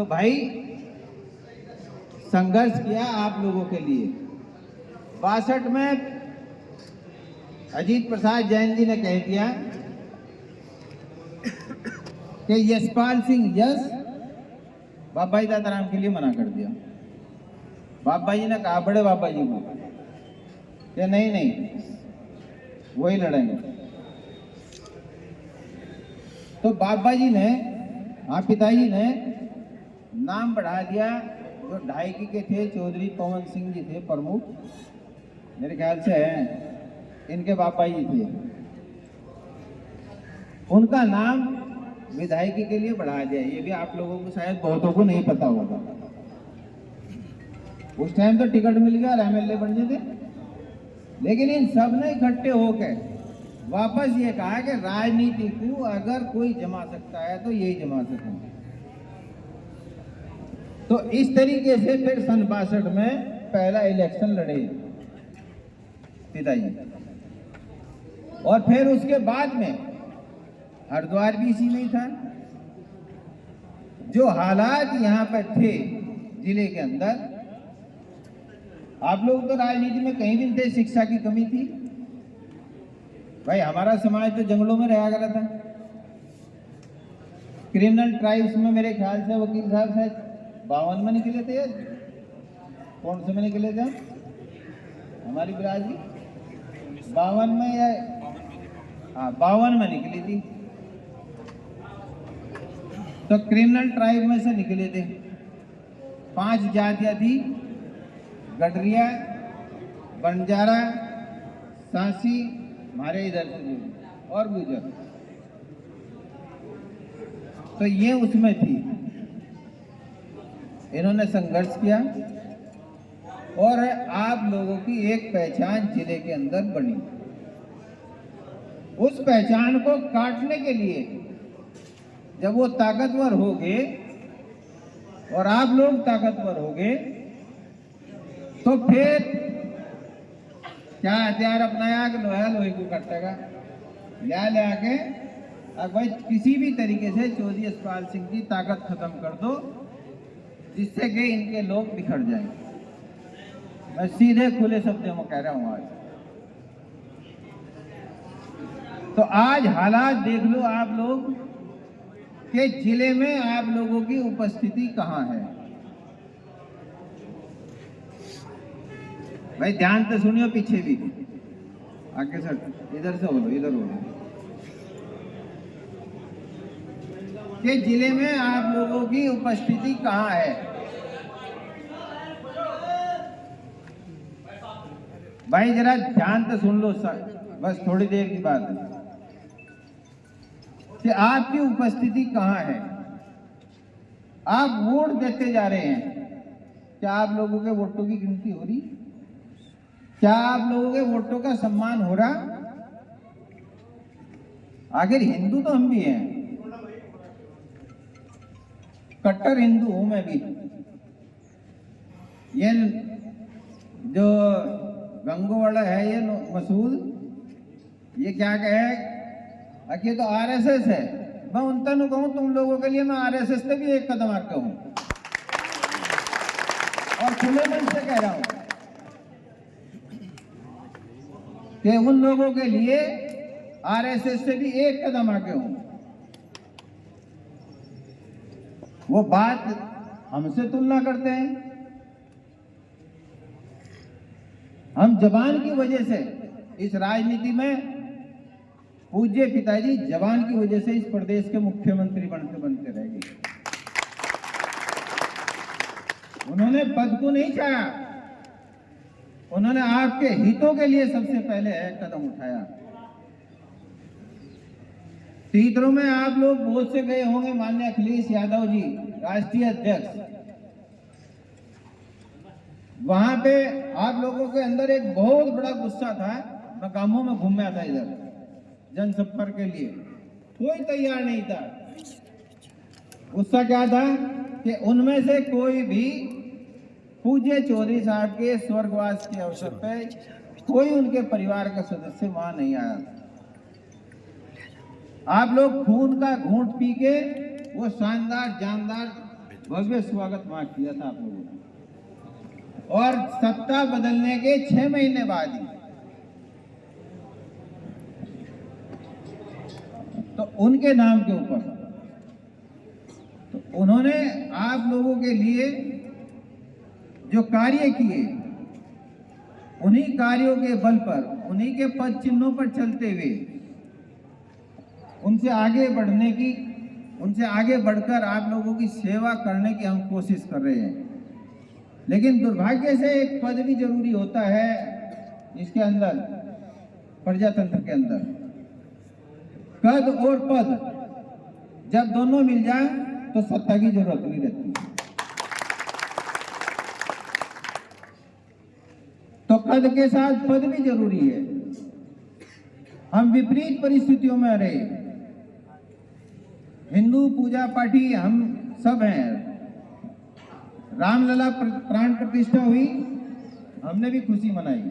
तो भाई संघर्ष किया आप लोगों के लिए। 62 में अजीत प्रसाद जैन जी ने कह दिया कि यशपाल सिंह यश बाबा जी दादाराम के लिए मना कर दिया। बाबा जी ने कहा बड़े बाबा जी को कि नहीं नहीं वही लड़ेंगे। तो बाबा जी ने पिताजी ने नाम बढ़ा दिया। जो ढाईकी के थे चौधरी पवन सिंह जी थे प्रमुख, मेरे ख्याल से इनके बाबा जी थे, उनका नाम विधायकी के लिए बढ़ा दिया। ये भी आप लोगों को शायद बहुतों को नहीं पता होगा। उस टाइम तो टिकट मिल गया और एमएलए बन गए थे, लेकिन इन सब ने इकट्ठे होकर वापस ये कहा कि राजनीति को अगर कोई जमा सकता है तो यही जमा सकता है। तो इस तरीके से फिर सन 62 में पहला इलेक्शन लड़े पिताजी, और फिर उसके बाद में हरिद्वार भी इसी में ही था। जो हालात यहाँ पर थे जिले के अंदर, आप लोग तो राजनीति में कहीं भी थे, शिक्षा की कमी थी। भाई हमारा समाज तो जंगलों में रहा करा था। क्रिमिनल ट्राइब्स में मेरे ख्याल से वकील साहब शायद 52 में निकले थे, कौन से में निकले थे हमारी बिरादरी? 52 में या 52 में निकली थी। तो क्रिमिनल ट्राइब में से निकले थे। 5 जातियां थी, गडरिया, बंजारा, सांसी, हमारे इधर से और गुजर। तो ये उसमें थी। इन्होंने संघर्ष किया और आप लोगों की एक पहचान जिले के अंदर बनी। उस पहचान को काटने के लिए जब वो ताकतवर हो गए और आप लोग ताकतवर हो गए, तो फिर क्या हथियार अपनाया कि लोहा लोहे को काटेगा, ले आके अब भाई किसी भी तरीके से चौधरी यशपाल सिंह की ताकत खत्म कर दो, जिससे कि इनके लोग बिखर जाएं। मैं सीधे खुले शब्दों में कह रहा हूं आज। तो आज हालात देख लो आप लोग कि जिले में आप लोगों की उपस्थिति कहां है। भाई ध्यान से सुनियो, पीछे भी आगे सर, इधर से बोलो, इधर बोलो कि जिले में आप लोगों की उपस्थिति कहां है। भाई जरा ध्यान से सुन लो सर, बस थोड़ी देर की बात है कि आपकी उपस्थिति कहां है। आप वोट देते जा रहे हैं, क्या आप लोगों के वोटों की गिनती हो रही? क्या आप लोगों के वोटों का सम्मान हो रहा? आखिर हिंदू तो हम भी हैं, कट्टर हिंदू हूं मैं भी। ये जो गंगोवाड़ा है, ये मसूद, ये क्या कहे कि तो आरएसएस है। मैं उनका नु कहूं तुम लोगों के लिए, मैं आरएसएस से भी एक कदम आगे हूं और खुले मन से कह रहा हूं कि उन लोगों के लिए आरएसएस से भी एक कदम आगे हूं। वो बात हमसे तुलना करते हैं। हम जवान की वजह से इस राजनीति में, पूज्य पिताजी जवान की वजह से इस प्रदेश के मुख्यमंत्री बनते बनते रह गए। उन्होंने पद को नहीं चाहा, उन्होंने आपके हितों के लिए सबसे पहले कदम उठाया। तीतरों में आप लोग बहुत से गए होंगे, माननीय अखिलेश यादव जी राष्ट्रीय अध्यक्ष, वहां पे आप लोगों के अंदर एक बहुत बड़ा गुस्सा था। मैं गांवों में घूम रहा था इधर जनसंपर्क के लिए, कोई तैयार नहीं था। गुस्सा क्या था कि उनमें से कोई भी पूज्य चौधरी साहब के स्वर्गवास के अवसर पे कोई उनके परिवार का सदस्य वहां नहीं आया। आप लोग खून का घूंट पी के वो शानदार जानदार भव्य स्वागत वहां किया था आप लोगों ने। और सत्ता बदलने के 6 महीने बाद ही तो उनके नाम के ऊपर तो उन्होंने आप लोगों के लिए जो कार्य किए, उन्हीं कार्यों के बल पर, उन्हीं के पद चिन्हों पर चलते हुए उनसे आगे बढ़ने की, उनसे आगे बढ़कर आप लोगों की सेवा करने की हम कोशिश कर रहे हैं। लेकिन दुर्भाग्य से एक पद भी जरूरी होता है इसके अंदर, प्रजातंत्र के अंदर। कद और पद जब दोनों मिल जाए तो सत्ता की जरूरत नहीं रहती। तो कद के साथ पद भी जरूरी है। हम विपरीत परिस्थितियों में रहे, हिंदू पूजा पाठी हम सब हैं। रामलला प्राण प्रतिष्ठा हुई, हमने भी खुशी मनाई।